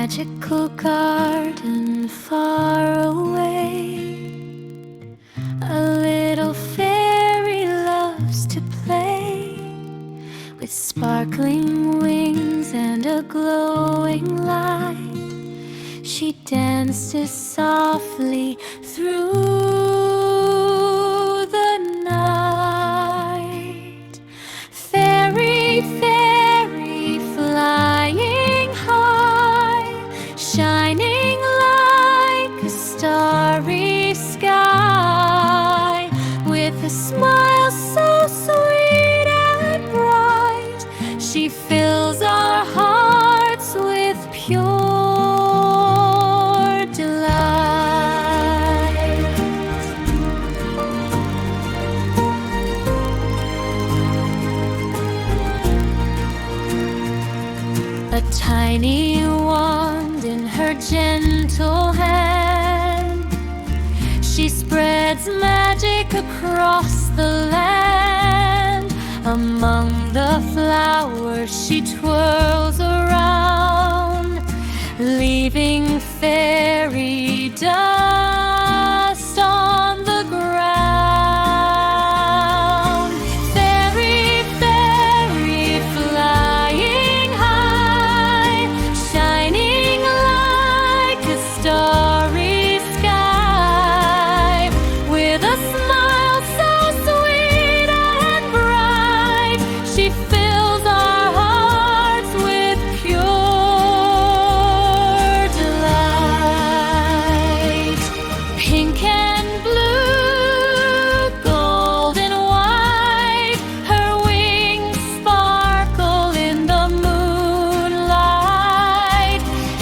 magical garden far away, a little fairy loves to play with sparkling wings and a glowing light. She dances softly through the night. Fairy, fairy, flying high, shining like a starry sky, with a smile so sweet and bright. She fills our hearts with pure a tiny wand in her gentle hand. She spreads magic across the land. Among the flowers she twirls around, leaving fairy dust on the ground. Fairy, fairy, flying high, shining like a starry sky, with a smile so sweet and bright. She fills our hearts with pure delight. Pink and blue, gold and white, her wings sparkle in the moonlight.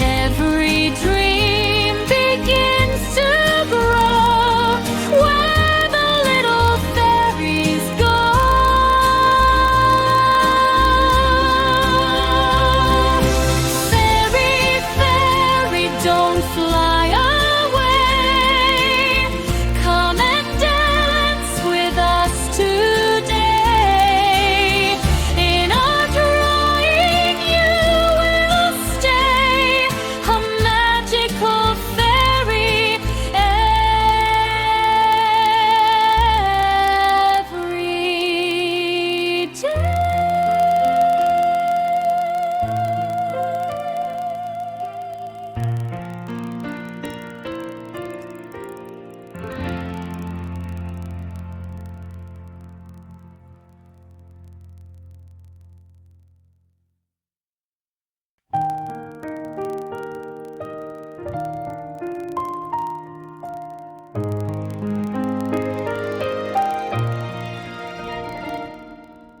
Every dream begins to grow where the little fairies go. Fairy, fairy, don't fly away. Come and dance with us today. In our drawing you will stay, a magical fairy every day.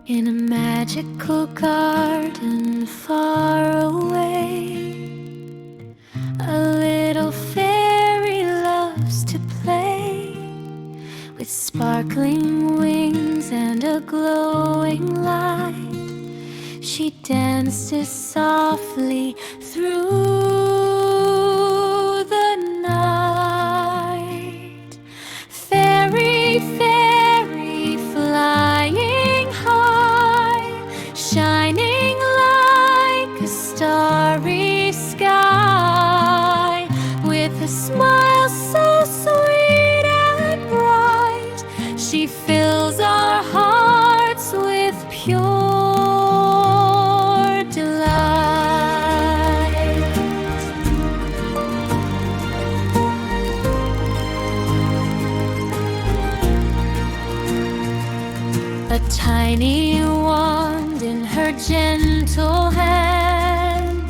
In a magical garden far away, a little fairy loves to play with sparkling wings and a glowing light. She dances softly through the night. Fairy, fairy, flying high, shining like a starry sky, with a smile so sweet and bright. She fills our hearts with pure delight. A tiny wand in her gentle hand.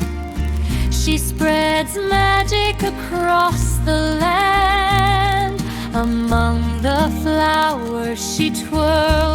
She spreads magic across the land. Among the flowers she twirls